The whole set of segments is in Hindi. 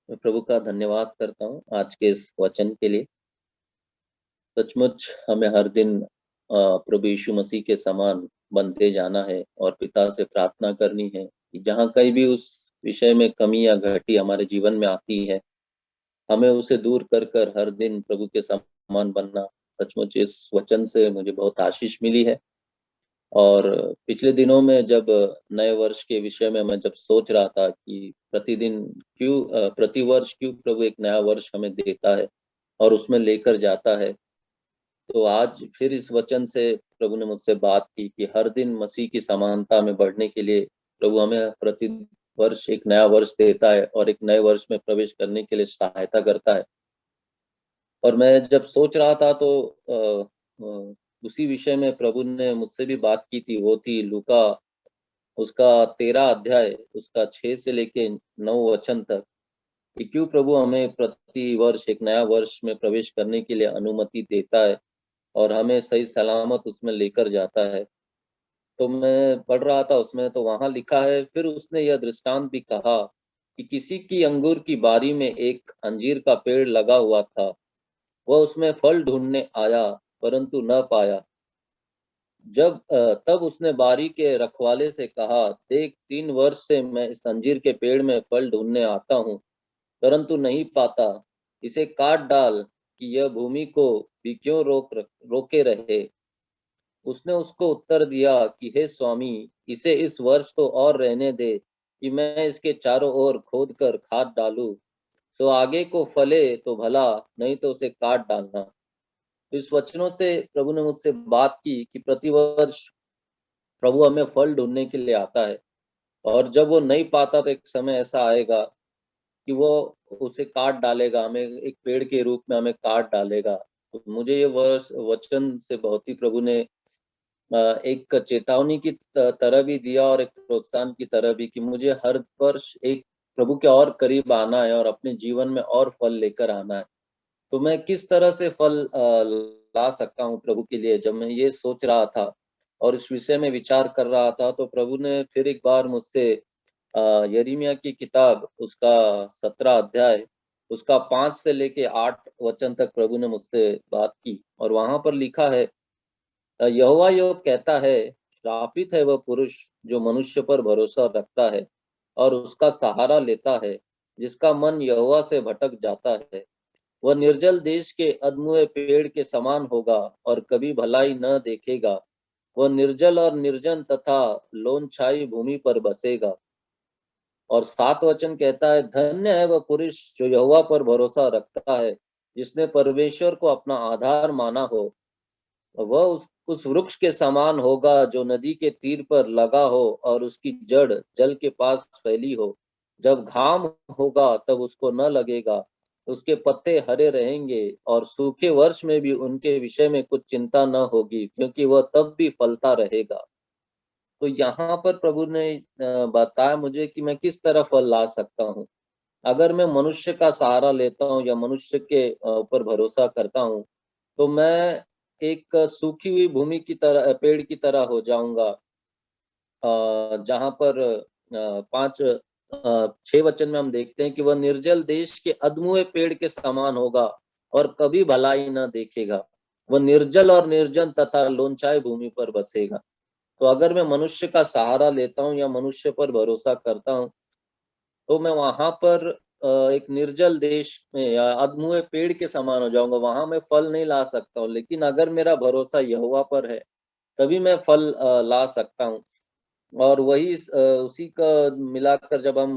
मैं प्रभु का धन्यवाद करता हूँ आज के इस वचन के लिए। सचमुच हमें हर दिन प्रभु यीशु मसीह के समान बनते जाना है और पिता से प्रार्थना करनी है कि जहाँ कहीं भी उस विषय में कमी या घटी हमारे जीवन में आती है, हमें उसे दूर कर कर हर दिन प्रभु के समान बनना। सचमुच इस वचन से मुझे बहुत आशीष मिली है। और पिछले दिनों में जब नए वर्ष के विषय में मैं जब सोच रहा था कि प्रतिदिन प्रतिवर्ष क्यों प्रभु एक नया वर्ष हमें देता है और उसमें लेकर जाता है, तो आज फिर इस वचन से प्रभु ने मुझसे बात की कि हर दिन मसीह की समानता में बढ़ने के लिए प्रभु हमें प्रति वर्ष एक नया वर्ष देता है और एक नए वर्ष में प्रवेश करने के लिए सहायता करता है। और मैं जब सोच रहा था तो उसी विषय में प्रभु ने मुझसे भी बात की थी। वो थी लूका उसका 13 अध्याय उसका 6 से लेके 9 वचन तक कि क्यों प्रभु हमें प्रति वर्ष एक नया वर्ष में प्रवेश करने के लिए अनुमति देता है और हमें सही सलामत उसमें लेकर जाता है। तो मैं पढ़ रहा था उसमें, तो वहां लिखा है, फिर उसने यह दृष्टांत भी कहा कि किसी की अंगूर की बारी में एक अंजीर का पेड़ लगा हुआ था। वह उसमें फल ढूंढने आया परंतु न पाया। तब उसने बारी के रखवाले से कहा, देख 3 वर्ष से मैं इस अंजीर के पेड़ में फल ढूंढने आता हूँ परंतु नहीं पाता। इसे काट डाल कि यह भूमि को भी क्यों रोके रहे। उसने उसको उत्तर दिया कि हे स्वामी, इसे इस वर्ष तो और रहने दे कि मैं इसके चारों ओर खोद कर खाद डालूं, तो आगे को फले तो भला, नहीं तो उसे काट डालना। इस वचनों से प्रभु ने मुझसे बात की कि प्रतिवर्ष प्रभु हमें फल ढूंढने के लिए आता है और जब वो नहीं पाता तो एक समय ऐसा आएगा कि वो उसे काट डालेगा, हमें एक पेड़ के रूप में हमें काट डालेगा। तो मुझे ये वर्ष वचन से बहुत ही प्रभु ने एक चेतावनी की तरह भी दिया और एक प्रोत्साहन की तरह भी कि मुझे हर वर्ष एक प्रभु के और करीब आना है और अपने जीवन में और फल लेकर आना है। तो मैं किस तरह से फल ला सकता हूँ प्रभु के लिए, जब मैं ये सोच रहा था और इस विषय में विचार कर रहा था, तो प्रभु ने फिर एक बार मुझसे यिर्मयाह की किताब उसका 17 अध्याय उसका 5 से लेके 8 वचन तक प्रभु ने मुझसे बात की। और वहां पर लिखा है, यहोवा यो कहता है, श्रापित है वह पुरुष जो मनुष्य पर भरोसा रखता है और उसका सहारा लेता है, जिसका मन यहोवा से भटक जाता है। वह निर्जल देश के अधमुए पेड़ के समान होगा और कभी भलाई न देखेगा। वह निर्जल और निर्जन तथा लोनछाई भूमि पर बसेगा। और 7 वचन कहता है, धन्य है वह पुरुष जो यहोवा पर भरोसा रखता है, जिसने परमेश्वर को अपना आधार माना हो। वह उस वृक्ष के समान होगा जो नदी के तीर पर लगा हो और उसकी जड़ जल के पास फैली हो। जब घाम होगा तब उसको न लगेगा, उसके पत्ते हरे रहेंगे और सूखे वर्ष में भी उनके विषय में कुछ चिंता न होगी, क्योंकि वह तब भी फलता रहेगा। तो यहाँ पर प्रभु ने बताया मुझे कि मैं किस तरह फल ला सकता हूँ। अगर मैं मनुष्य का सहारा लेता हूँ या मनुष्य के ऊपर भरोसा करता हूँ, तो मैं एक सूखी हुई भूमि की तरह, पेड़ की तरह हो जाऊंगा। जहाँ पर 6 वचन में हम देखते हैं कि वह निर्जल देश के अधमुए पेड़ के समान होगा और कभी भलाई न देखेगा। वह निर्जल और निर्जन तथा लोनछाई भूमि पर बसेगा। तो अगर मैं मनुष्य का सहारा लेता हूँ या मनुष्य पर भरोसा करता हूँ, तो मैं वहां पर एक निर्जल देश में या अधमुए पेड़ के समान हो जाऊंगा। वहां मैं फल नहीं ला सकता हूँ, लेकिन अगर मेरा भरोसा यहोवा पर है तभी मैं फल ला सकता हूँ। और वही उसी का मिलाकर जब हम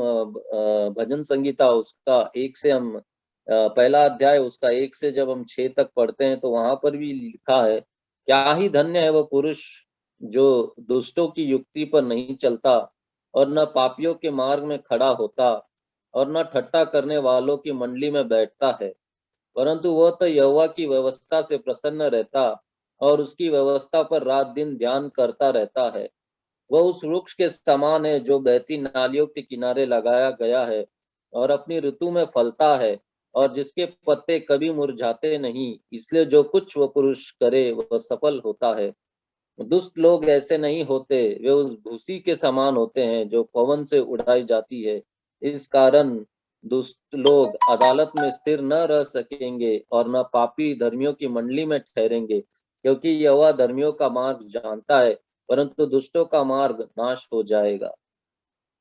भजन संगीता उसका 1 से हम पहला अध्याय उसका 1 से जब हम 6 तक पढ़ते हैं, तो वहां पर भी लिखा है, क्या ही धन्य है वह पुरुष जो दुष्टों की युक्ति पर नहीं चलता और न पापियों के मार्ग में खड़ा होता और न ठट्ठा करने वालों की मंडली में बैठता है, परंतु वह तो यहोवा की व्यवस्था से प्रसन्न रहता और उसकी व्यवस्था पर रात दिन ध्यान करता रहता है। वह उस वृक्ष के समान है जो बहती नालियों के किनारे लगाया गया है और अपनी ऋतु में फलता है और जिसके पत्ते कभी मुरझाते नहीं। इसलिए जो कुछ वह पुरुष करे वह सफल होता है। दुष्ट लोग ऐसे नहीं होते, वे उस भूसी के समान होते हैं जो पवन से उड़ाई जाती है। इस कारण दुष्ट लोग अदालत में स्थिर न रह सकेंगे और न पापी धर्मियों की मंडली में ठहरेंगे, क्योंकि यहोवा धर्मियों का मार्ग जानता है, परंतु दुष्टों का मार्ग नाश हो जाएगा।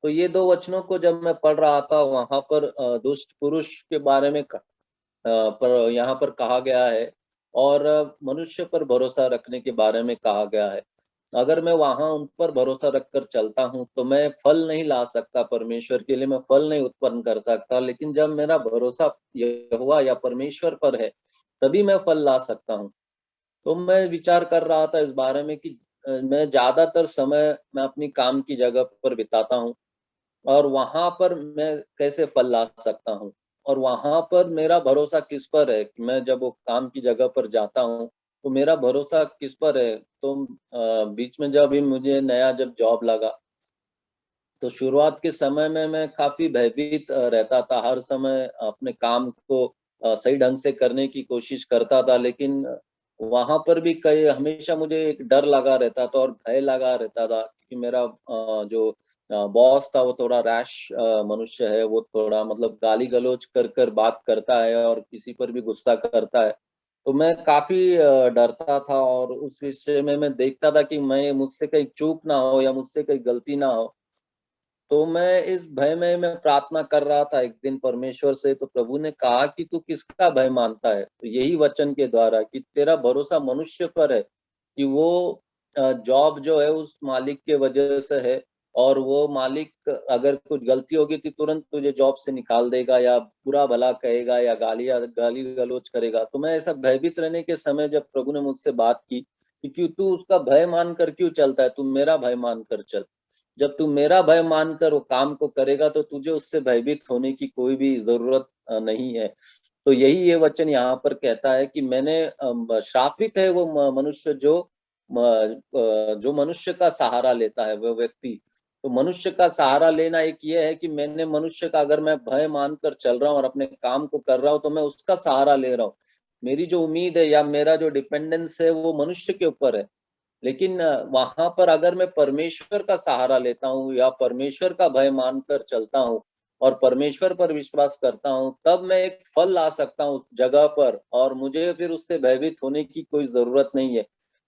तो ये दो वचनों को जब मैं पढ़ रहा था, वहां पर दुष्ट पुरुष के बारे में पर यहाँ पर कहा गया है, और मनुष्य पर भरोसा रखने के बारे में कहा गया है। अगर मैं वहां उन पर भरोसा रखकर चलता हूँ तो मैं फल नहीं ला सकता, परमेश्वर के लिए मैं फल नहीं उत्पन्न कर सकता। लेकिन जब मेरा भरोसा यहोवा या परमेश्वर पर है, तभी मैं फल ला सकता हूँ। तो मैं विचार कर रहा था इस बारे में कि मैं ज्यादातर समय मैं अपनी काम की जगह पर बिताता हूँ, और वहां पर मैं कैसे फल ला सकता हूँ, और वहां पर मेरा भरोसा किस पर है कि मैं जब वो काम की जगह पर जाता हूँ तो मेरा भरोसा किस पर है। तो बीच में जब भी मुझे नया जब जॉब लगा, तो शुरुआत के समय में मैं काफ़ी भयभीत रहता था। हर समय अपने काम को सही ढंग से करने की कोशिश करता था, लेकिन वहाँ पर भी कई हमेशा मुझे एक डर लगा रहता था और भय लगा रहता था, क्योंकि मेरा जो बॉस था वो थोड़ा रैश मनुष्य है। वो थोड़ा मतलब गाली-गलौज कर कर बात करता है और किसी पर भी गुस्सा करता है। तो मैं काफ़ी डरता था, और उस विषय में मैं देखता था कि मैं मुझसे कहीं चूक ना हो या मुझसे कहीं गलती ना हो। तो मैं इस भय में मैं प्रार्थना कर रहा था एक दिन परमेश्वर से, तो प्रभु ने कहा कि तू किसका भय मानता है? तो यही वचन के द्वारा कि तेरा भरोसा मनुष्य पर है, कि वो जॉब जो है उस मालिक के वजह से है, और वो मालिक अगर कुछ गलती होगी तो तुरंत तुझे जॉब से निकाल देगा, या बुरा भला कहेगा, या गाली-गलौज करेगा। तो मैं ऐसा भयभीत रहने के समय जब प्रभु ने मुझसे बात की कि क्यों तू उसका भय मानकर क्यों चलता है? तू मेरा भय मानकर चल। जब तू मेरा भय मानकर वो काम को करेगा तो तुझे उससे भयभीत होने की कोई भी ज़रूरत नहीं है। तो यही ये वचन यहाँ पर कहता है कि मैंने श्रापित है वो मनुष्य जो मनुष्य का सहारा लेता है, वो व्यक्ति। तो मनुष्य का सहारा लेना एक ये है कि मैंने मनुष्य का अगर मैं भय मानकर चल रहा हूँ और अपने काम को कर रहा हूँ, तो मैं उसका सहारा ले रहा हूँ। मेरी जो उम्मीद है या मेरा जो डिपेंडेंस है वो मनुष्य के ऊपर है। लेकिन वहाँ पर अगर मैं परमेश्वर का सहारा लेता हूँ या परमेश्वर का भय मानकर चलता हूँ और परमेश्वर पर विश्वास करता हूँ, तब मैं एक फल ला सकता हूँ उस जगह पर, और मुझे फिर उससे भयभीत होने की कोई ज़रूरत नहीं है।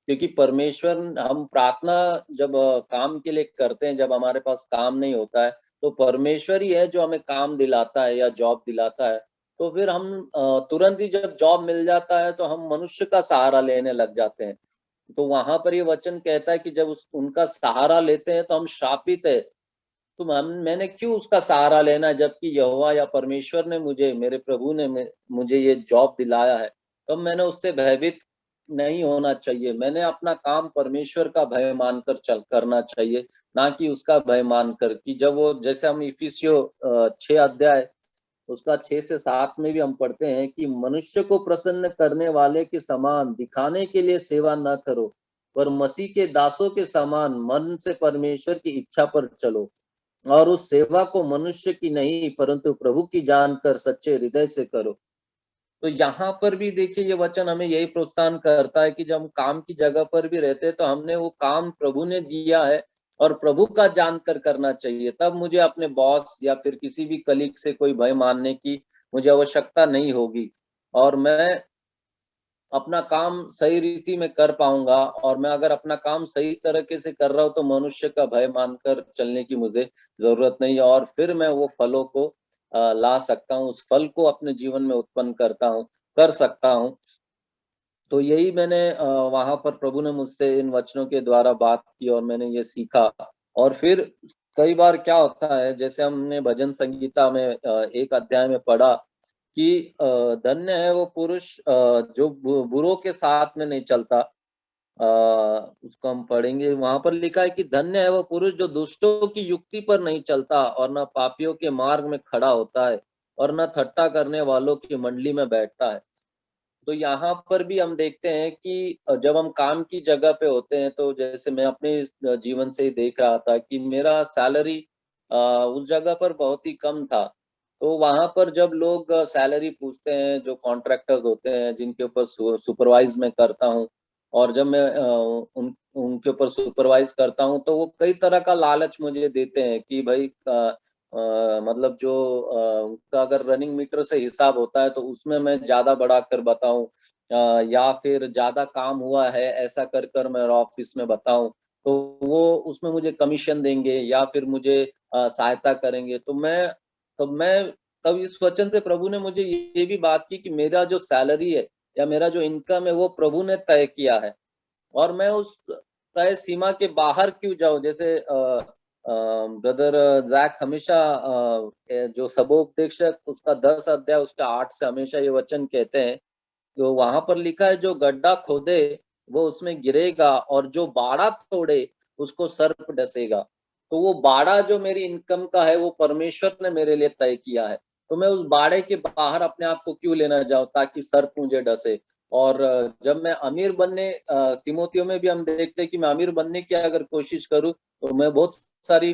क्योंकि परमेश्वर, हम प्रार्थना जब काम के लिए करते हैं, जब हमारे पास काम नहीं होता है, तो परमेश्वर ही है जो हमें काम दिलाता है या जॉब दिलाता है। तो फिर हम तुरंत ही जब जॉब मिल जाता है, तो हम मनुष्य का सहारा लेने लग जाते हैं। तो वहाँ पर ये वचन कहता है कि जब उस उनका सहारा लेते हैं तो हम श्रापित है। तो मैंने क्यों उसका सहारा लेना है, जबकि यहोवा या परमेश्वर ने मुझे, मेरे प्रभु ने मुझे ये जॉब दिलाया है। तब मैंने उससे भयभीत नहीं होना चाहिए। मैंने अपना काम परमेश्वर का भय मानकर चल करना चाहिए, ना कि उसका भय मानकर कि जब वो, जैसे हम इफिसियों 6 अध्याय उसका 6 से 7 में भी हम पढ़ते हैं कि मनुष्य को प्रसन्न करने वाले के समान दिखाने के लिए सेवा न करो, पर मसीह के दासों के समान मन से परमेश्वर की इच्छा पर चलो, और उस सेवा को मनुष्य की नहीं परंतु प्रभु की जानकर सच्चे हृदय से करो। तो यहाँ पर भी देखिए ये वचन हमें यही प्रोत्साहन करता है कि जब हम काम की जगह पर भी रहते हैं तो हमने वो काम प्रभु ने दिया है और प्रभु का जानकर करना चाहिए। तब मुझे अपने बॉस या फिर किसी भी कलीग से कोई भय मानने की मुझे आवश्यकता नहीं होगी, और मैं अपना काम सही रीति में कर पाऊंगा। और मैं अगर अपना काम सही तरीके से कर रहा हूँ तो मनुष्य का भय मानकर चलने की मुझे जरूरत नहीं है, और फिर मैं वो फलों को ला सकता हूँ, उस फल को अपने जीवन में उत्पन्न कर सकता हूँ। तो यही मैंने वहाँ पर प्रभु ने मुझसे इन वचनों के द्वारा बात की और मैंने ये सीखा। और फिर कई बार क्या होता है, जैसे हमने भजन संगीता में एक अध्याय में पढ़ा कि धन्य है वो पुरुष जो बुरों के साथ में नहीं चलता। उसको हम पढ़ेंगे, वहां पर लिखा है कि धन्य है वो पुरुष जो दुष्टों की युक्ति पर नहीं चलता और न पापियों के मार्ग में खड़ा होता है और न ठट्ठा करने वालों की मंडली में बैठता है। तो यहाँ पर भी हम देखते हैं कि जब हम काम की जगह पे होते हैं, तो जैसे मैं अपने जीवन से ही देख रहा था कि मेरा सैलरी उस जगह पर बहुत ही कम था। तो वहाँ पर जब लोग सैलरी पूछते हैं, जो कॉन्ट्रैक्टर्स होते हैं जिनके ऊपर सुपरवाइज मैं करता हूँ, और जब मैं उनके ऊपर सुपरवाइज करता हूँ तो वो कई तरह का लालच मुझे देते हैं कि भाई मतलब जो उनका अगर रनिंग मीटर से हिसाब होता है तो उसमें मैं ज्यादा बढ़ा कर बताऊं, या फिर ज्यादा काम हुआ है ऐसा कर कर मैं ऑफिस में बताऊं, तो वो उसमें मुझे कमीशन देंगे या फिर मुझे सहायता करेंगे। तो मैं तब इस वचन से प्रभु ने मुझे ये भी बात की कि मेरा जो सैलरी है या मेरा जो इनकम है वो प्रभु ने तय किया है, और मैं उस तय सीमा के बाहर क्यों जाऊं। जैसे ब्रदर जैक हमेशा जो सबोपदेशक उसका 10 अध्याय उसका 8 से हमेशा ये वचन कहते हैं, तो वहां पर लिखा है, जो गड्ढा खोदे वो उसमें गिरेगा और जो बाड़ा तोड़े उसको सर्प डसेगा। तो वो बाड़ा जो मेरी इनकम का है वो परमेश्वर ने मेरे लिए तय किया है, तो मैं उस बाड़े के बाहर अपने आप को क्यों लेना जाऊं ताकि सर्प मुझे डसे। और जब मैं अमीर बनने, तिमोथियो में भी हम देखते हैं कि मैं अमीर बनने की अगर कोशिश करूं तो मैं बहुत सारी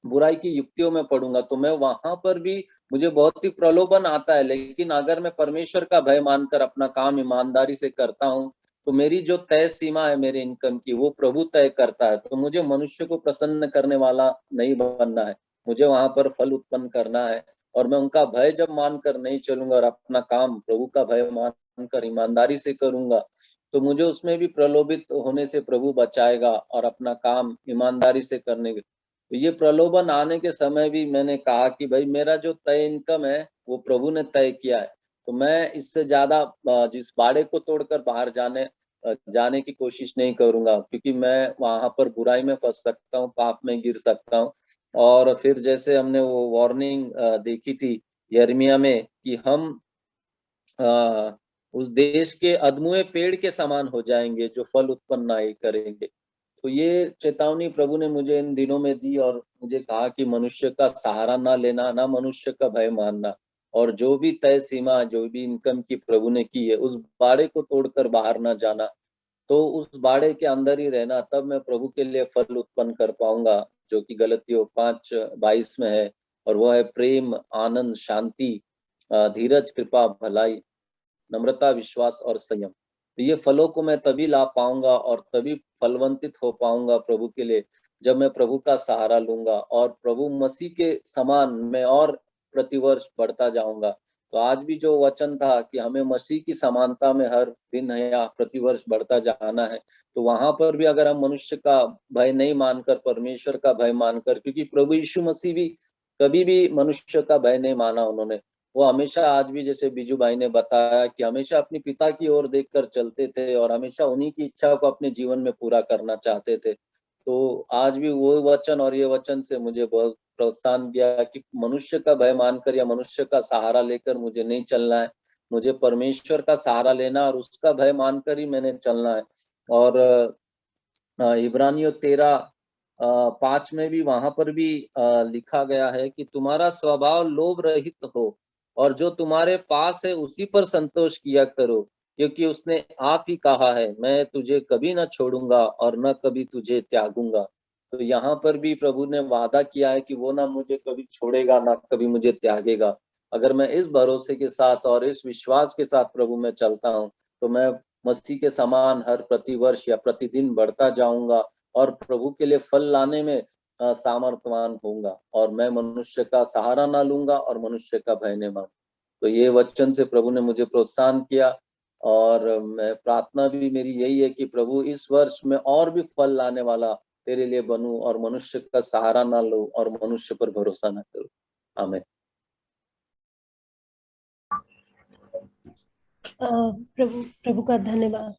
बुराई की युक्तियों में पड़ूंगा, तो मैं वहां पर भी मुझे बहुत ही प्रलोभन आता है। लेकिन अगर मैं परमेश्वर का भय मानकर अपना काम ईमानदारी से करता हूँ तो मेरी जो तय सीमा है मेरे इनकम की वो प्रभु तय करता है। तो मुझे मनुष्य को प्रसन्न करने वाला नहीं बनना है, मुझे वहां पर फल उत्पन्न करना है। और मैं उनका भय जब मानकर नहीं चलूंगा और अपना काम प्रभु का भय मानकर ईमानदारी से करूंगा, तो मुझे उसमें भी प्रलोभित होने से प्रभु बचाएगा और अपना काम ईमानदारी से करने के। तो ये प्रलोभन आने के समय भी मैंने कहा कि भाई मेरा जो तय इनकम है वो प्रभु ने तय किया है, तो मैं इससे ज्यादा जिस बाड़े को तोड़कर बाहर जाने की कोशिश नहीं करूंगा, क्योंकि मैं वहां पर बुराई में फंस सकता हूँ, पाप में गिर सकता हूँ। और फिर जैसे हमने वो वार्निंग देखी थी यिर्मयाह में कि हम उस देश के अधमुए पेड़ के समान हो जाएंगे जो फल उत्पन्न नहीं करेंगे। तो ये चेतावनी प्रभु ने मुझे इन दिनों में दी और मुझे कहा कि मनुष्य का सहारा ना लेना, ना मनुष्य का भय मानना, और जो भी तय सीमा जो भी इनकम की प्रभु ने की है उस बाड़े को तोड़कर बाहर ना जाना, तो उस बाड़े के अंदर ही रहना, तब मैं प्रभु के लिए फल उत्पन्न कर पाऊंगा, जो कि गलतियों 5:22 में है। और वो है प्रेम, आनंद, शांति, धीरज, कृपा, भलाई, नम्रता, विश्वास और संयम। तो ये फलों को मैं तभी ला पाऊंगा और तभी फलवंतित हो पाऊंगा प्रभु के लिए, जब मैं प्रभु का सहारा लूंगा और प्रभु मसीह के समान मैं और प्रतिवर्ष बढ़ता जाऊंगा। तो आज भी जो वचन था कि हमें मसीह की समानता में हर दिन है या प्रतिवर्ष बढ़ता जाना है, तो वहां पर भी अगर हम मनुष्य का भय नहीं मानकर परमेश्वर का भय मानकर, क्योंकि प्रभु यीशु मसीह भी कभी भी मनुष्य का भय नहीं माना उन्होंने, वो हमेशा आज भी जैसे बीजू भाई ने बताया कि हमेशा अपने पिता की ओर देखकर चलते थे और हमेशा उन्हीं की इच्छा को अपने जीवन में पूरा करना चाहते थे। तो आज भी वो वचन और ये वचन से मुझे बहुत प्रोत्साहन किया कि मनुष्य का भय मानकर या मनुष्य का सहारा लेकर मुझे नहीं चलना है, मुझे परमेश्वर का सहारा लेना और उसका भय मानकर ही मैंने चलना है। और इब्रानियों 13:5 में भी वहां पर भी लिखा गया है कि तुम्हारा स्वभाव लोभ रहित हो और जो तुम्हारे पास है उसी पर संतोष किया करो, क्योंकि उसने आप ही कहा है, मैं तुझे कभी न छोड़ूंगा और न कभी तुझे त्यागूंगा। तो यहाँ पर भी प्रभु ने वादा किया है कि वो ना मुझे कभी छोड़ेगा ना कभी मुझे त्यागेगा। अगर मैं इस भरोसे के साथ और इस विश्वास के साथ प्रभु में चलता हूँ, तो मैं मसीह के समान हर प्रतिवर्ष या प्रतिदिन बढ़ता जाऊंगा और प्रभु के लिए फल लाने में सामर्थ्यवान होऊंगा, और मैं मनुष्य का सहारा ना लूंगा और मनुष्य का भय नहीं मान। तो ये वचन से प्रभु ने मुझे प्रोत्साहन किया, और मैं प्रार्थना भी मेरी यही है कि प्रभु इस वर्ष में और भी फल लाने वाला तेरे लिए बनूं और मनुष्य का सहारा ना लूं और मनुष्य पर भरोसा ना करूं। आमीन। प्रभु प्रभु का धन्यवाद।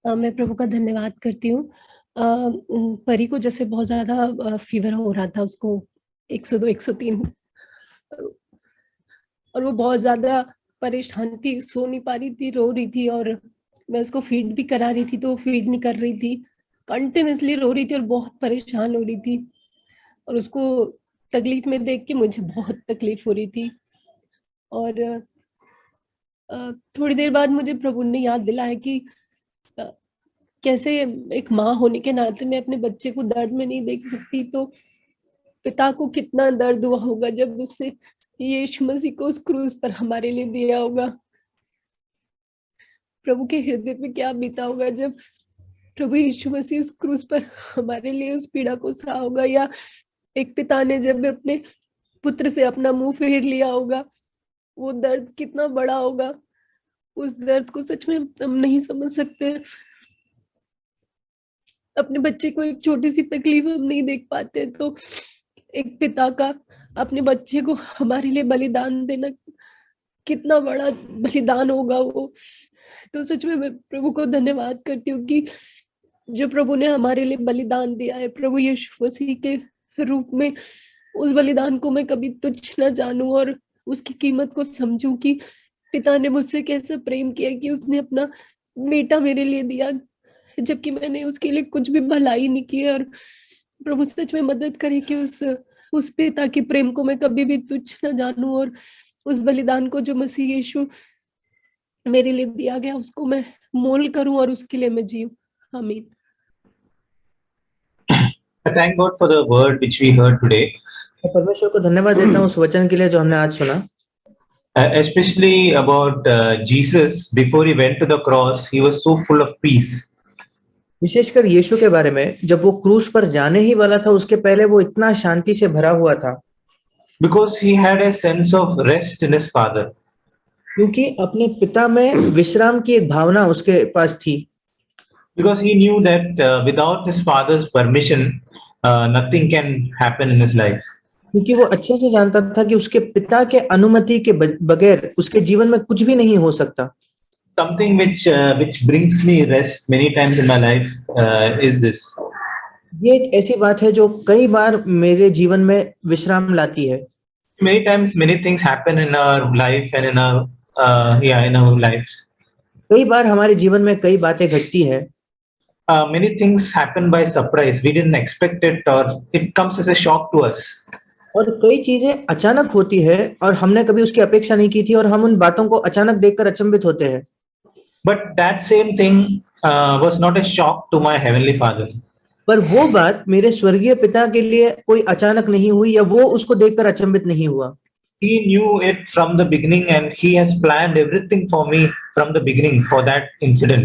मैं प्रभु का धन्यवाद करती हूँ। परी को जैसे बहुत ज़्यादा फीवर हो रहा था, उसको 102 103, और वो बहुत ज़्यादा परेशान थी, सो नहीं पा रही थी, रो रही थी, और मैं उसको फीड भी करा रही थी तो वो फीड नहीं कर रही थी, कंटिन्यूअसली रो रही थी और बहुत परेशान हो रही थी, और उसको तकलीफ में देख के मुझे बहुत तकलीफ हो रही थी। और थोड़ी देर बाद मुझे प्रभु ने याद दिलाया कि कैसे एक माँ होने के नाते मैं अपने बच्चे को दर्द में नहीं देख सकती, तो पिता को कितना दर्द हुआ होगा जब उसने यीशु मसीह को उस क्रूज पर हमारे लिए दिया होगा। प्रभु के हृदय पे क्या बीता होगा जब प्रभु यीशु मसीह उस क्रूस पर हमारे लिए उस पीड़ा को सहा होगा, या एक पिता ने जब अपने पुत्र से अपना मुंह फेर लिया होगा, वो दर्द कितना बड़ा होगा, उस दर्द को सच में हम नहीं समझ सकते। अपने बच्चे को एक छोटी सी तकलीफ हम नहीं देख पाते, तो एक पिता का अपने बच्चे को हमारे लिए बलिदान देना कितना बड़ा बलिदान होगा वो। तो सच में मैं प्रभु को धन्यवाद करती हूँ कि जो प्रभु ने हमारे लिए बलिदान दिया है, प्रभु यीशु मसीह के रूप में, उस बलिदान को मैं कभी तुच्छ न जानूं और उसकी कीमत को समझूं कि पिता ने मुझसे कैसे प्रेम किया कि उसने अपना बेटा मेरे लिए दिया, जबकि मैंने उसके लिए कुछ भी भलाई नहीं की। और प्रभु सच में मदद करे कि उस पिता के प्रेम को मैं कभी भी तुच्छ न जानूं, और उस बलिदान को जो मसीह यीशु मेरे लिए दिया गया उसको मैं मोल करूं और उसके लिए मैं जीऊं। आमीन। I thank God for the word which we heard today. मैं परमेश्वर को धन्यवाद देता हूँ उस वचन के लिए जो हमने आज सुना, Especially about Jesus. Before he went to the cross, he was so full of peace. विशेषकर यीशु के बारे में, जब वो क्रूस पर जाने ही वाला था उसके पहले वो इतना शांति से भरा हुआ था, Because he had a sense of rest in his Father. क्योंकि अपने पिता में विश्राम की एक भावना उसके पास थी। Because he knew that without his Father's permission, nothing can happen in his life. क्योंकि वो अच्छे से जानता था कि उसके पिता के अनुमति के बगैर उसके जीवन में कुछ भी नहीं हो सकता। Something which brings me rest many times in my life is this. ये एक ऐसी बात है जो कई बार मेरे जीवन में विश्राम लाती है। Many times, many things happen in our life and in our in our lives. कई बार हमारे जीवन में कई बातें घटती है। Many things happen by surprise. We didn't expect it, or it comes as a shock to us. और कई चीजें अचानक होती है और हमने कभी उसकी अपेक्षा नहीं की थी और हम उन बातों को अचानक देखकर अचंभित होते हैं। But that same thing was not a shock to my heavenly Father. पर वो बात मेरे स्वर्गीय पिता के लिए कोई अचानक नहीं हुई या वो उसको देखकर अचंभित नहीं हुआ। He knew it from the beginning, and he has planned everything for me from the beginning for that incident.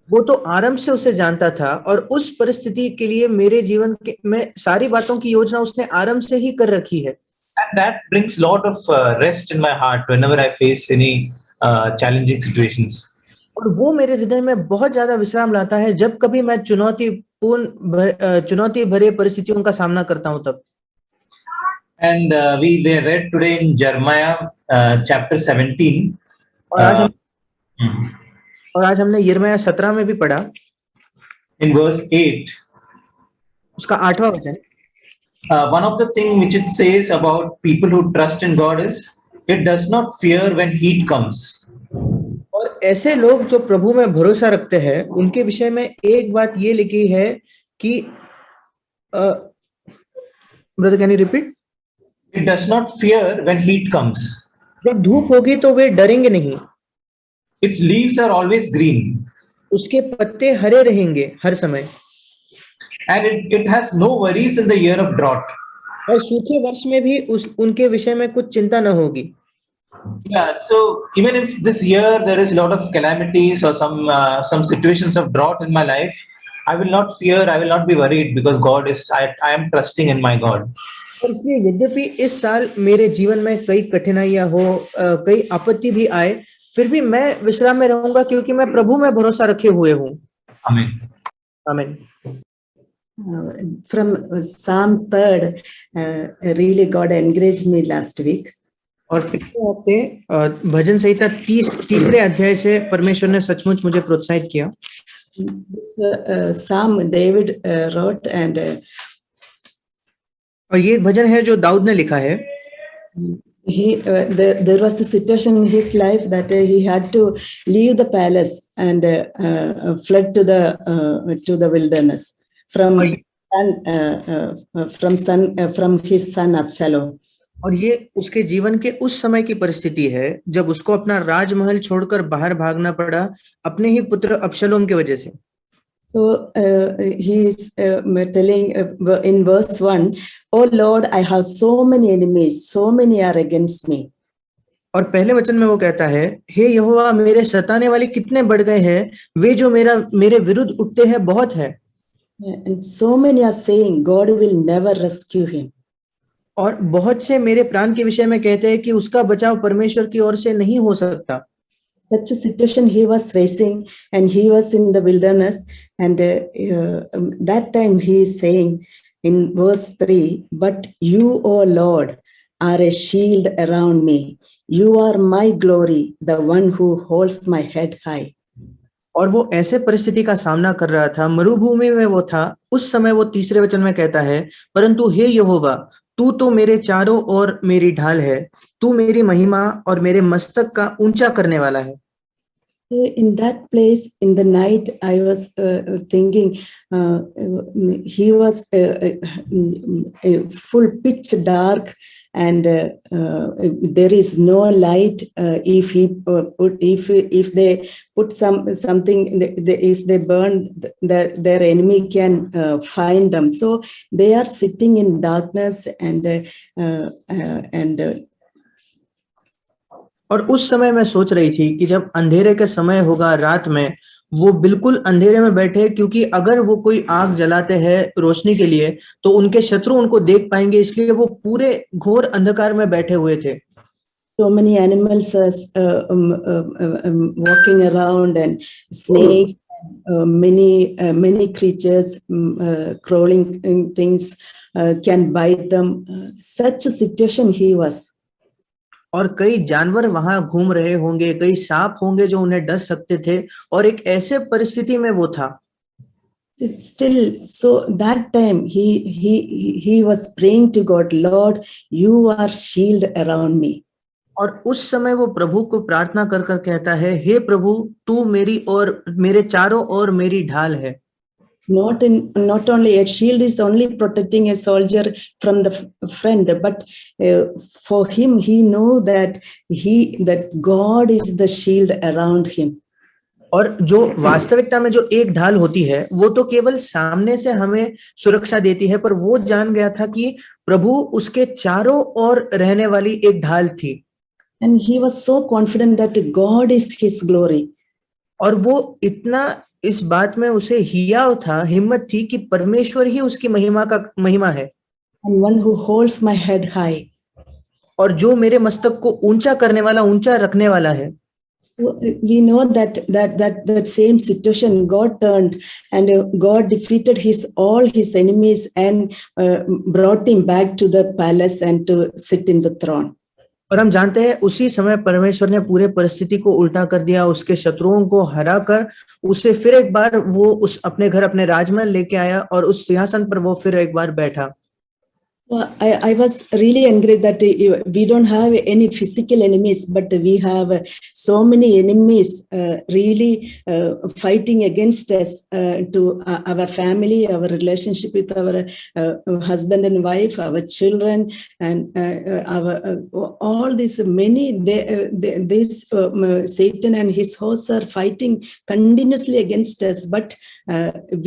वो तो आरंभ से उसे जानता था और उस परिस्थिति के लिए मेरे जीवन में सारी बातों की योजना उसने आरंभ से ही कर रखी है। And that brings lot of rest in my heart whenever I face any challenging situations. और वो मेरे हृदय में बहुत ज्यादा विश्राम लाता है जब कभी मैं चुनौती भरे परिस्थितियों का सामना करता हूं तब। And we read today in Jeremiah chapter 17. और आज हमने यिर्मयाह 17 में भी पढ़ा, in verse 8. उसका 8वां वचन। One of the things which it says about people who trust in God is, it does not fear when heat comes. और ऐसे लोग जो प्रभु में भरोसा रखते हैं उनके विषय में एक बात ये लिखी है कि brother can you repeat? It does not fear when heat comes. जब धूप होगी तो वे डरेंगे नहीं। Its leaves are always green. उसके पत्ते हरे रहेंगे हर समय। And it has no worries in the year of drought. और सूखे वर्ष में भी उनके विषय में कुछ चिंता न होगी। Yeah, so even if this year there is a lot of calamities or some situations of drought in my life, I will not fear, I will not be worried, because God is, I am trusting in my God. और इसलिए यद्यपि इस साल मेरे जीवन में कई कठिनाइयां हो, कई आपत्ति भी आए, फिर भी मैं विश्राम में रहूंगा क्योंकि मैं प्रभु में भरोसा रखे हुए हूँ। Amen. आमीन। From Psalm 3, really God encouraged me last week. और पिछले हफ्ते भजन संहिता 30 अध्याय से परमेश्वर ने सचमुच मुझे प्रोत्साहित किया। This Psalm David wrote, and और ये भजन है जो दाऊद ने लिखा है। there was a situation in his life that he had to leave the palace and fled to the wilderness from his son Absalom. और ये उसके जीवन के उस समय की परिस्थिति है जब उसको अपना राजमहल छोड़कर बाहर भागना पड़ा अपने ही पुत्र अबशलोम की वजह से। So he is telling in verse 1, "Oh Lord, I have so many enemies, so many are against me." और पहले वचन में वो कहता है, हे यहोवा, मेरे सताने वाले कितने बढ़ गए हैं, वे जो मेरे विरुद्ध उठते हैं बहुत है। And so many are saying God will never rescue him. और बहुत से मेरे प्राण के विषय में कहते हैं कि उसका बचाव परमेश्वर की ओर से नहीं हो सकता। Such a situation he was facing, and he was in the wilderness, and that time he is saying in verse 3, but you, O Lord, are a shield around me. You are my glory, the one who holds my head high. और वो ऐसे परिस्थिति का सामना कर रहा था, मरुभूमि में वो था। उस समय वो तीसरे वचन में कहता है, परंतु हे यहोवा, तू तो मेरे चारों ओर मेरी ढाल है, तू मेरी महिमा और मेरे मस्तक का ऊंचा करने वाला है। In that place, in the night, I was thinking he was full pitch dark, and there is no light. If they put something, if they burn, their enemy can find them. So they are sitting in darkness, and और उस समय मैं सोच रही थी कि जब अंधेरे के समय होगा, रात में, वो बिल्कुल अंधेरे में बैठे, क्योंकि अगर वो कोई आग जलाते हैं रोशनी के लिए तो उनके शत्रु उनको देख पाएंगे, इसलिए वो पूरे घोर अंधकार में बैठे हुए थे। So many animals are walking around, and snakes, many creatures, crawling things can bite them. Such a situation he was. और कई जानवर वहां घूम रहे होंगे, कई सांप होंगे जो उन्हें डस सकते थे, और एक ऐसे परिस्थिति में वो था। Still, so that time he was praying to God, Lord, you are shield around me. और उस समय वो प्रभु को प्रार्थना कर कर कहता है, हे प्रभु, तू मेरी और मेरे चारों ओर मेरी ढाल है। Not only a shield is only protecting a soldier from the friend, but for him, he know that God is the shield around him. और जो वास्तविकता में जो एक ढाल होती है, वो तो केवल सामने से हमें सुरक्षा देती है, पर वो जान गया था कि प्रभु उसके चारों ओर रहने वाली एक ढाल थी। And he was so confident that God is his glory. और वो इतना इस बात में उसे हियाव था, हिम्मत थी कि परमेश्वर ही उसकी महिमा है। And one who holds my head high. और जो मेरे मस्तक को ऊंचा करने वाला, ऊंचा रखने वाला है। We know that same situation God turned, and God defeated all his enemies, and brought him back to the palace and to sit in the throne. और हम जानते हैं उसी समय परमेश्वर ने पूरे परिस्थिति को उल्टा कर दिया, उसके शत्रुओं को हराकर उसे फिर एक बार वो उस अपने घर, अपने राजमहल लेके आया, और उस सिंहासन पर वो फिर एक बार बैठा। I was really encouraged that we don't have any physical enemies, but we have so many enemies really fighting against us, to our family, our relationship with our husband and wife, our children, and all these many. This Satan and his hosts are fighting continuously against us, but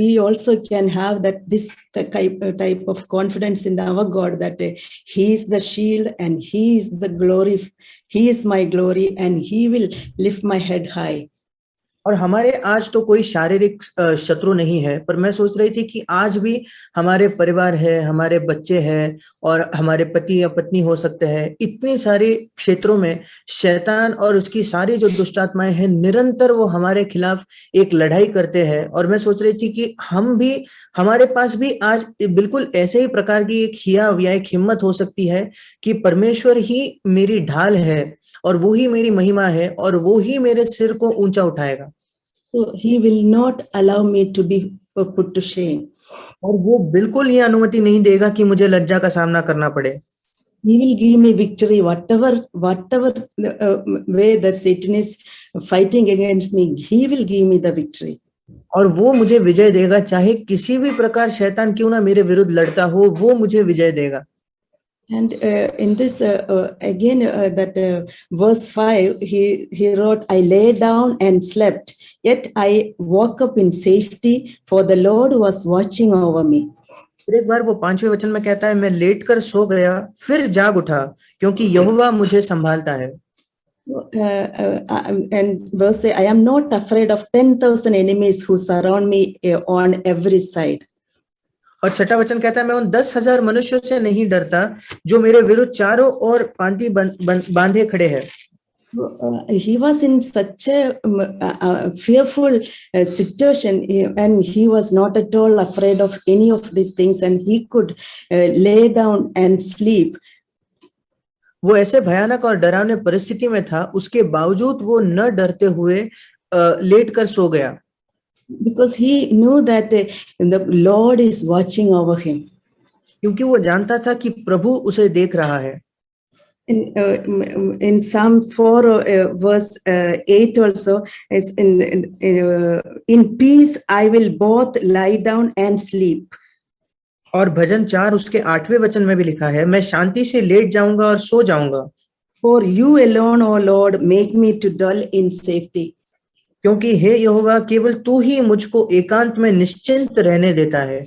we also can have this type of confidence in our God, that he is the shield and he is the glory. He is my glory, and he will lift my head high. और हमारे आज तो कोई शारीरिक शत्रु नहीं है, पर मैं सोच रही थी कि आज भी हमारे परिवार है, हमारे बच्चे हैं, और हमारे पति या पत्नी हो सकते हैं। इतने सारे क्षेत्रों में शैतान और उसकी सारी जो दुष्ट आत्माएं हैं, निरंतर वो हमारे खिलाफ एक लड़ाई करते हैं। और मैं सोच रही थी कि हमारे पास भी आज बिल्कुल ऐसे ही प्रकार की एक हियाव या एक हिम्मत हो सकती है कि परमेश्वर ही मेरी ढाल है, और वो ही मेरी महिमा है, और वो ही मेरे सिर को ऊंचा उठाएगा। So he will not allow me to be put to shame. और वो बिल्कुल ये अनुमति नहीं देगा कि मुझे लज्जा का सामना करना पड़े। He will give me victory, whatever way the Satan is fighting against me, he will give me the victory. और वो मुझे विजय देगा, चाहे किसी भी प्रकार शैतान क्यों ना मेरे विरुद्ध लड़ता हो, वो मुझे विजय देगा। And in this again, that verse 5, he wrote, I lay down and slept, yet I woke up in safety, for the Lord was watching over me. फिर एक बार वो 5वें वचन में कहता है, मैं लेटकर सो गया, फिर जाग उठा, क्योंकि यहोवा मुझे संभालता है। And verse say, I am not afraid of 10,000 enemies who surround me on every side. और छठा वचन कहता है, मैं उन 10,000 मनुष्यों से नहीं डरता जो मेरे विरुद्ध चारों ओर पांति बांधे खड़े हैं. He was in such a fearful situation, and he was not at all afraid of any of these things, and he could lay down and sleep. वो ऐसे भयानक और डरावने परिस्थिति में था, उसके बावजूद वो न डरते हुए लेटकर सो गया. Because he knew that the Lord is watching over him. क्योंकि वो जानता था कि प्रभु उसे देख रहा है. In Psalm 4 verse 8 also is in peace I will both lie down and sleep. और भजन 4 उसके 8वें वचन में भी लिखा है, मैं शांति से लेट जाऊंगा और सो जाऊंगा. For you alone, O Lord, make me to dwell in safety. क्योंकि हे यहोवा केवल तू ही मुझको एकांत में निश्चिंत रहने देता है.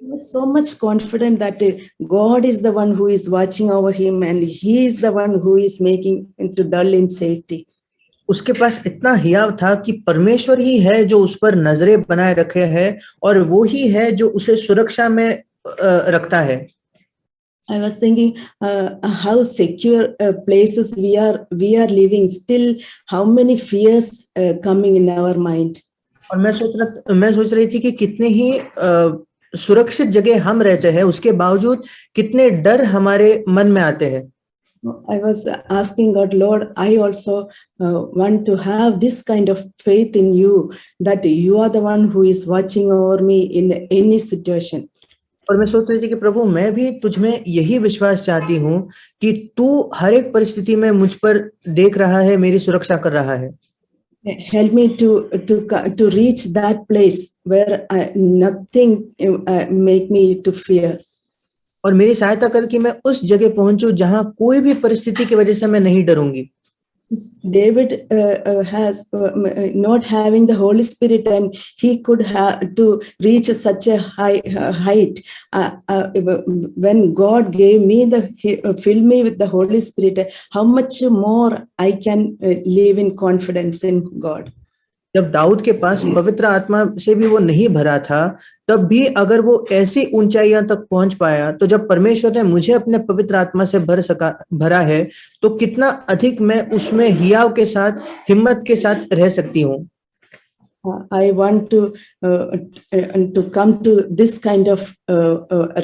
He was so much confident that God is the one who is watching over him, and he is the one who is making him to dwell in safety. उसके पास इतना हियाव था कि परमेश्वर ही है जो उस पर नजरें बनाए रखे है और वो ही है जो उसे सुरक्षा में रखता है. I was thinking how secure places we are living. Still, how many fears coming in our mind. और मैं सोच रही थी कि कितने ही सुरक्षित जगह हम रहते हैं, उसके बावजूद कितने डर हमारे मन में आते हैं. I was asking God, Lord, I also want to have this kind of faith in you, that you are the one who is watching over me in any situation. और मैं सोच रही थी कि प्रभु मैं भी तुझ में यही विश्वास चाहती हूँ कि तू हर एक परिस्थिति में मुझ पर देख रहा है, मेरी सुरक्षा कर रहा है. Help me to reach that place where nothing make me to fear. और मेरी सहायता कर कि मैं उस जगह पहुंचूं जहां कोई भी परिस्थिति की वजह से मैं नहीं डरूंगी. David has not having the Holy Spirit, and he could have to reach such a height. When God gave me fill me with the Holy Spirit, how much more I can live in confidence in God. जब दाऊद के पास पवित्र आत्मा से भी वो नहीं भरा था, तब भी अगर वो ऐसी ऊंचाइयों तक पहुंच पाया, तो जब परमेश्वर ने मुझे अपने पवित्र आत्मा से भरा है, तो कितना अधिक मैं उसमें हियाव के साथ, हिम्मत के साथ रह सकती हूँ. I want to come to this kind of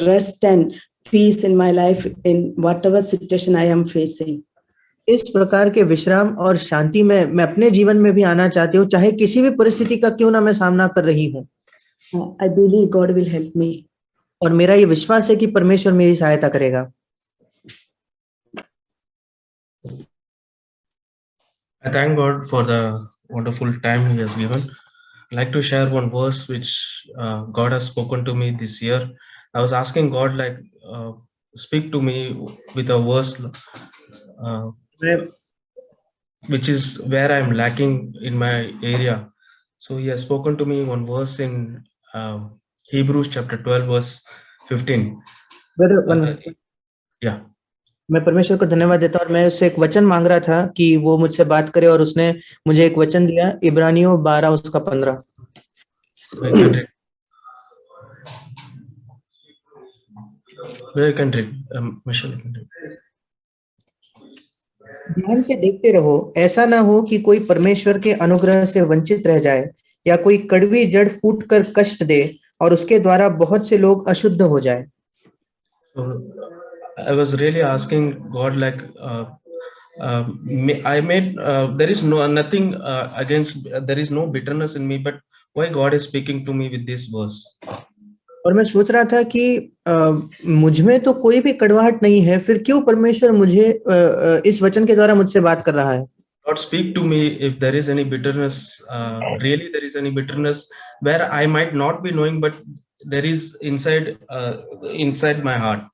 rest and peace in my life in whatever situation I am facing. इस प्रकार के विश्राम और शांति में मैं अपने जीवन में भी आना चाहती हूँ, चाहे किसी भी परिस्थिति का क्यों ना मैं सामना कर रही हूँ. I believe God will help me. और मेरा ये विश्वास है कि परमेश्वर मेरी सहायता करेगा. I thank God for the wonderful time He has given. I'd like to share one verse which God has spoken to me this year. I was asking God, like, speak to me with a verse which is where I'm lacking in my area. So He has spoken to me one verse in Hebrews chapter 12 verse 15. Yeah. मैं परमेश्वर को धन्यवाद देता हूं और मैं उससे एक वचन मांग रहा था कि वो मुझसे बात करे, और उसने मुझे एक वचन दिया, इब्रानियों 12 उसका 15. ध्यान से देखते रहो, ऐसा ना हो कि कोई परमेश्वर के अनुग्रह से वंचित रह जाए, या कोई कड़वी जड़ फूटकर कष्ट दे और उसके द्वारा बहुत से लोग अशुद्ध हो जाए. I was really asking God, like, I made there is nothing against, there is no bitterness in me, but why God is speaking to me with this verse? और मैं सोच रहा था कि मुझ में तो कोई भी कड़वाहट नहीं है, फिर क्यों परमेश्वर मुझे इस वचन के द्वारा मुझसे बात कर रहा है. God, speak to me if there is any bitterness, really there is any bitterness where I might not be knowing, but there is inside my heart.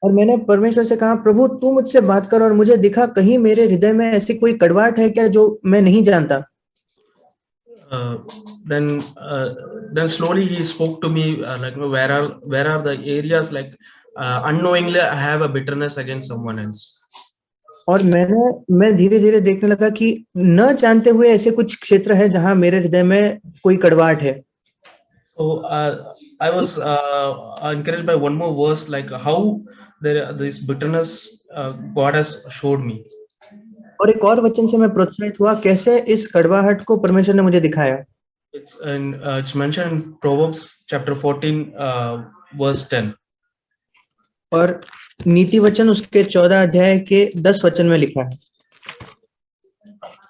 और मैंने परमेश्वर से कहा, प्रभु तू मुझसे बात कर और मुझे दिखा कहीं मेरे हृदय में ऐसी कोई कड़वाहट है क्या जो मैं नहीं जानता. Then slowly He spoke to me, like, where are the areas, like, unknowingly I have a bitterness against someone else. और मैं धीरे धीरे देखने लगा कि न जानते हुए ऐसे कुछ क्षेत्र है जहां मेरे हृदय में कोई कड़वाहट है। So I was encouraged by one more verse, like how this bitterness God has showed me. और एक और वचन से मैं प्रोत्साहित हुआ कैसे इस कड़वाहट को परमेश्वर ने मुझे दिखाया। It's mentioned in Proverbs chapter 14 verse 10. और नीति वचन उसके 14 अध्याय के 10 वचन में लिखा है,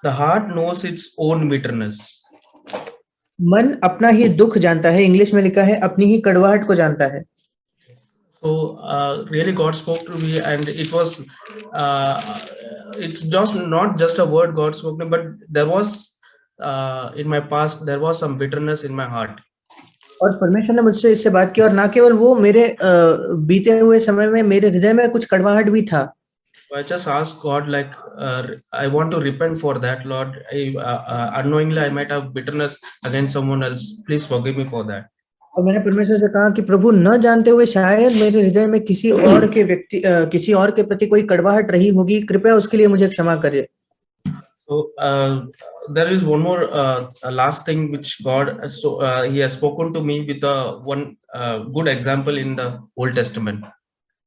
The heart knows its own bitterness. मन अपना ही दुख जानता है, इंग्लिश में लिखा है अपनी ही कड़वाहट को जानता है। So really God spoke to me, and it was it's just not just a word God spoke to me, but there was in my past there was some bitterness in my heart. और परमेश्वर ने मुझसे इससे बात की, और ना केवल वो, मेरे बीते हुए समय में मेरे हृदय में कुछ कड़वाहट भी था। So I just asked God, like, I want to repent for that, Lord. Unknowingly I might have bitterness against someone else. Please forgive me for that. और मैंने परमेश्वर से कहा कि प्रभु, न जानते हुए शायद मेरे हृदय में किसी और के प्रति कोई कड़वाहट रही होगी, कृपया उसके लिए मुझे क्षमा करिए। So there is one more last thing which God he has spoken to me with one good example in the Old Testament.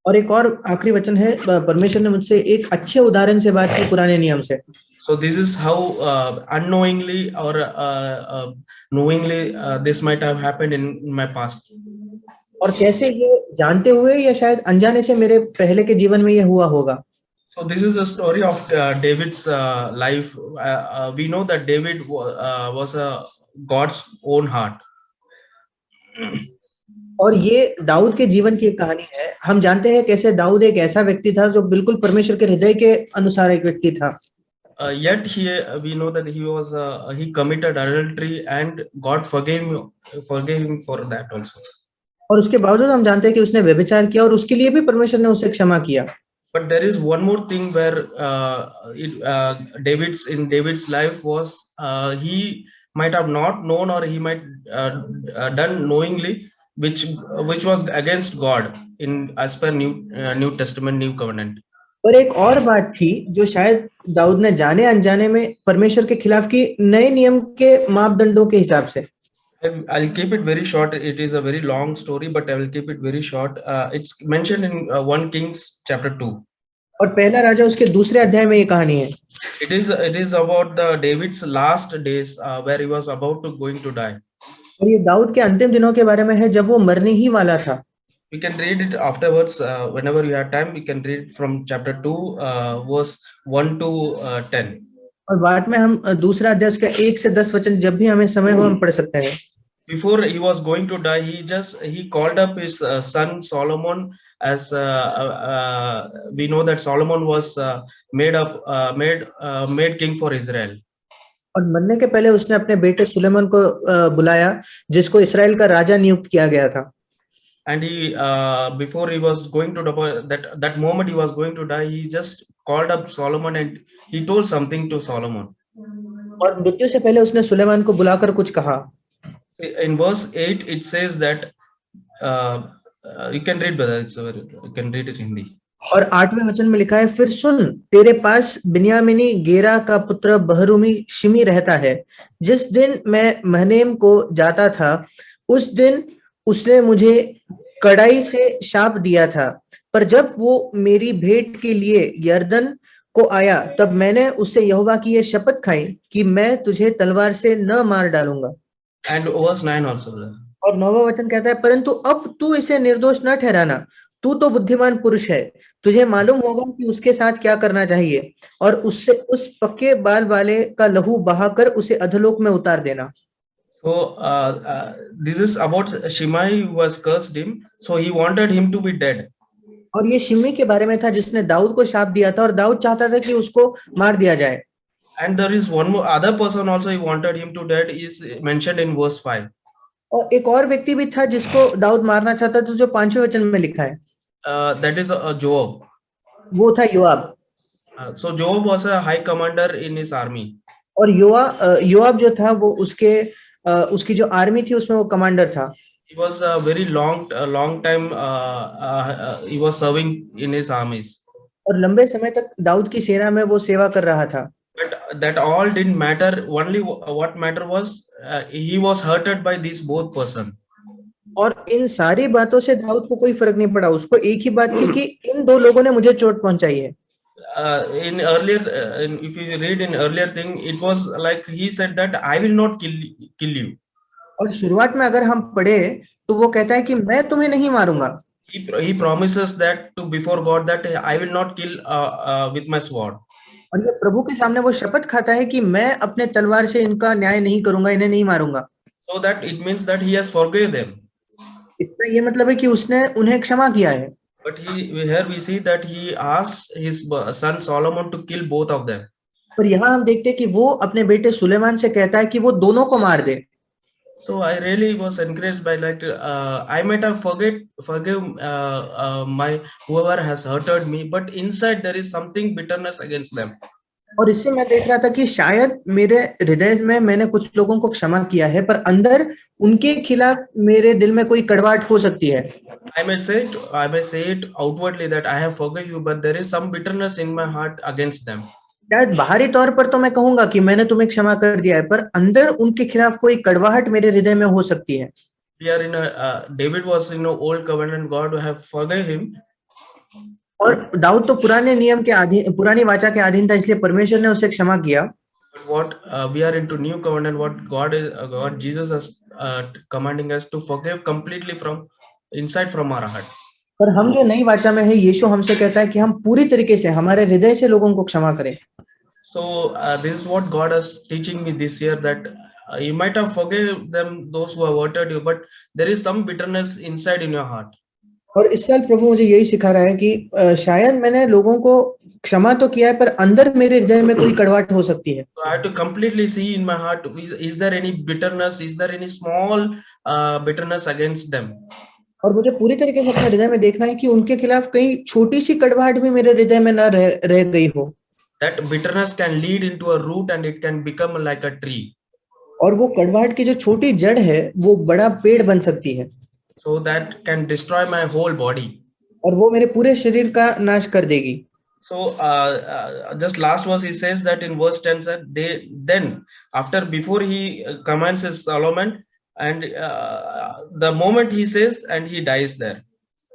और एक और आखिरी वचन है, परमेश्वर ने मुझसे एक अच्छे उदाहरण से बात की पुराने नियम से। So this is how unknowingly or knowingly this might have happened in my past. और कैसे ये जानते हुए या शायद अनजाने से मेरे पहले के जीवन में ये हुआ होगा। So this is a story of David's life. We know that David was God's own heart. और ये दाऊद के जीवन की एक कहानी है। हम जानते हैं कैसे दाऊद एक ऐसा व्यक्ति था जो बिल्कुल परमेश्वर के हृदय के अनुसार एक व्यक्ति था। Yet we know that he committed adultery, and God forgave him for that also. और उसके बावजूद हम जानते हैं कि उसने व्यभिचार किया, और उसके लिए भी परमेश्वर ने उसे क्षमा किया। But there is one more thing where David's life was he might have not known, or he might done knowingly, which was against God as per New Testament, New Covenant. और एक और बात थी जो शायद दाऊद ने जाने अनजाने में परमेश्वर के खिलाफ की, नए नियम के मापदंडों के हिसाब से। I'll keep it very short. It is a very long story, but I will keep it very short. It's mentioned in 1 Kings chapter 2. और पहला राजा उसके दूसरे अध्याय में ये कहानी है। It is about the David's last days where he was about to going to die. और ये दाऊद के अंतिम दिनों के बारे में है जब वो मरने ही वाला था। We can read it afterwards whenever you have time. We can read from chapter 2 verse 1 to 10. और बाद में हम दूसरा अध्याय का 1 से 10 वचन जब भी हमें समय हो हम पढ़ सकते हैं। Before he was going to die, he called up his son Solomon, as we know that Solomon was made king for Israel. और मरने के पहले उसने अपने बेटे सुलेमान को बुलाया, जिसको इस्राएल का राजा नियुक्त किया गया था। And he before he was going to that moment he was going to die, he just called up Solomon and he told something to Solomon. और मृत्यु से पहले उसने सुलेमान को बुलाकर कुछ कहा। In verse 8 it says that you can read, brother. You can read it in Hindi. और 8वें वचन में लिखा है, फिर सुन, तेरे पास बिन्यामीनी गेरा का पुत्र बहरूमी शिमी रहता है। जिस दिन मैं महनेम को जाता था, उस दिन उसने मुझे कड़ाई से शाप दिया था, पर जब वो मेरी भेंट के लिए यरदन को आया, तब मैंने उससे यहोवा की ये शपथ खाई कि मैं तुझे तलवार से न मार डालूंगा। And verse 9 also. और 9वां वचन कहता है, परंतु अब तू इसे निर्दोष न ठहराना, तू तो बुद्धिमान पुरुष है, तुझे मालूम होगा कि उसके साथ क्या करना चाहिए, और उससे उस पक्के बाल वाले का लहू बहाकर उसे अधोलोक में उतार देना। So this is about Shimei who was cursed him, so he wanted him to be dead. और ये शिमी के बारे में था जिसने दाऊद को शाप दिया था, और दाऊद चाहता था कि उसको मार दिया जाए। And there is one more other person also he wanted him to dead, is mentioned in verse 5. और एक और व्यक्ति भी था जिसको दाऊद मारना चाहता था, जो 5वें वचन में लिखा है। That is Joab. वो था योआब। So Joab was a high commander in his army. और योआब जो था वो उसकी जो आर्मी थी उसमें वो कमांडर था। He was a very long time he was serving in his armies. और लंबे समय तक दाऊद की सेना में वो सेवा कर रहा था। But that all didn't matter. Only what matter was he was hurted by these both person. और इन सारी बातों से दाऊद को कोई फर्क नहीं पड़ा, उसको एक ही बात थी कि इन दो लोगों ने मुझे चोट पहुंचाई है। In earlier, if you read in earlier thing, it was like he said that I will not kill you. और शुरुआत में अगर हम पढ़े तो वो कहता है कि मैं तुम्हें नहीं मारूंगा। He promises that to before God that I will not kill with my sword. और ये प्रभु के सामने वो शपथ खाता है कि मैं अपने तलवार से इनका न्याय नहीं करूंगा, इन्हें नहीं मारूंगा। So that it means that he has forgiven them. इसका ये मतलब है कि उसने उन्हें क्षमा किया है। But here we see that he asked his son Solomon to kill both of them. पर यहाँ हम देखते हैं कि वो अपने बेटे सुलेमान से कहता है कि वो दोनों को मार दे। So I really was encouraged by like I might have forgive my whoever has hurted me, but inside there is something bitterness against them. और इससे मैं देख रहा था कि शायद मेरे हृदय में मैंने कुछ लोगों को क्षमा किया है, पर अंदर उनके खिलाफ मेरे दिल में कोई कड़वाहट हो सकती है। I may say it outwardly that I have forgiven you, but there is some bitterness in my heart against them. शायद बाहरी तौर पर तो मैं कहूंगा कि मैंने तुम्हें क्षमा कर दिया है, पर अंदर उनके खिलाफ कोई कड़वाहट मेरे हृदय में हो सकती है। Here in David was in old covenant, God have forgiven him. और दाऊद तो पुराने नियम के अधीन, पुरानी वाचा के अधीन था, इसलिए परमेश्वर ने उसे क्षमा किया। But what we are into new covenant, what God Jesus is commanding us to forgive completely from inside from our heart. पर हम जो नई वाचा में है, यीशु हमसे कहता है कि हम पूरी तरीके से हमारे हृदय से लोगों को क्षमा करें। So this is what God is teaching me this year, that you might have forgiven them, those who have hurted you, but there is some bitterness inside in your heart. और इस साल प्रभु मुझे यही सिखा रहा है कि शायद मैंने लोगों को क्षमा तो किया है, पर अंदर मेरे हृदय में कोई कड़वाहट हो सकती है। So I have to completely see in my heart, is there any bitterness, is there any small bitterness against them? और मुझे पूरी तरीके से अपने हृदय में देखना है कि उनके खिलाफ कहीं छोटी सी कड़वाहट भी मेरे हृदय में न रह गई हो। That bitterness can lead into a root and it can become like a tree. और वो कड़वाहट की जो छोटी जड़ है वो बड़ा पेड़ बन सकती है। So that can destroy my whole body. और वो मेरे पूरे शरीर का नाश कर देगी। So just last verse he says that in verse 10 said then after before he commands his Solomon and the moment he says and he dies there.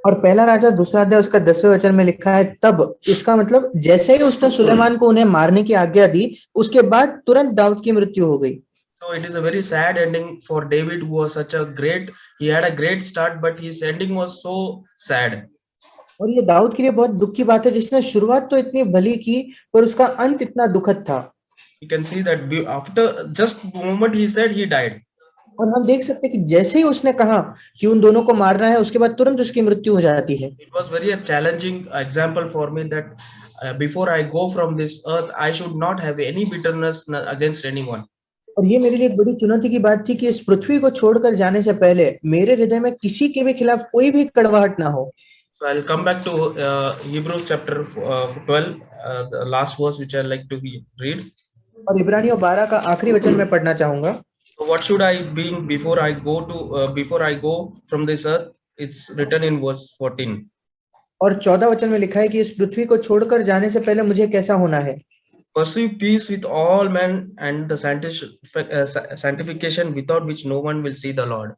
और पहला राजा दूसरा अध्याय उसका 10वें वचन में लिखा है, तब, इसका मतलब जैसे ही उसने सुलेमान को उन्हें मारने की आज्ञा दी, उसके बाद तुरंत दाऊद की मृत्यु हो गई। So it is a very sad ending for David, who was he had a great start, but his ending was so sad. और ये दाऊद के लिए बहुत दुख की बात है, जिसने शुरुआत तो इतनी भली की पर उसका अंत इतना दुखद था। You can see that after just the moment he said, he died. और हम देख सकते हैं कि जैसे ही उसने कहा कि उन दोनों को मारना है, उसके बाद तुरंत उसकी मृत्यु हो जाती है। It was very a challenging example for me that before I go from this earth, I should not have any bitterness against anyone. और ये मेरे लिए एक बड़ी चुनौती की बात थी कि इस पृथ्वी को छोड़कर जाने से पहले मेरे हृदय में किसी के भी खिलाफ कोई भी कड़वाहट ना हो। So I'll come back to Hebrews chapter 12, the last verse which I like to read. और इब्रानियों 12 का आखिरी वचन मैं पढ़ना चाहूंगा। So what should I be before I go from this earth? It's written in verse 14. और 14 वचन में लिखा है कि इस पृथ्वी को छोड़कर जाने से पहले मुझे कैसा होना है। Pursue peace with all men and the sanctification without which no one will see the Lord.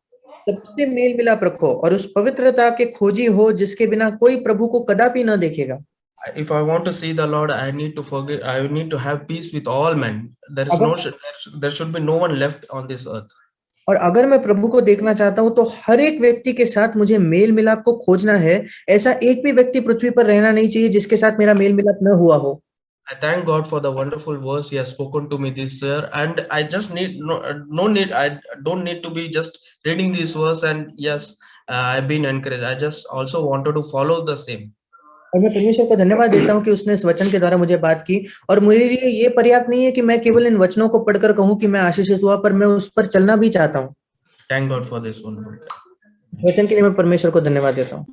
सबसे मेल मिलाप रखो और उस पवित्रता के खोजी हो जिसके बिना कोई प्रभु को कदापि न देखेगा। If I want to see the Lord, I need to forgive. I need to have peace with all men. There should be no one left on this earth. और अगर मैं प्रभु को देखना चाहता हूं तो हर एक व्यक्ति के साथ मुझे मेल मिलाप को खोजना है। ऐसा एक भी व्यक्ति पृथ्वी पर रहना नहीं चाहिए जिसके साथ मेरा मेल मिलाप न हुआ हो। I thank God for the wonderful verse He has spoken to me this year, and I just need I don't need to be just reading this verse and yes, I've been encouraged. I just also wanted to follow the same. और मैं परमेश्वर को धन्यवाद देता हूं कि उसने इस वचन के द्वारा मुझे बात की, और मेरे लिए ये पर्याप्त नहीं है कि मैं केवल इन वचनों को पढ़कर कहूं कि मैं आशीषित हुआ, पर मैं उस पर चलना भी चाहता हूं। Thank God for this wonderful. इस वचन के लिए मैं परमेश्वर को धन्यवाद देता हूं।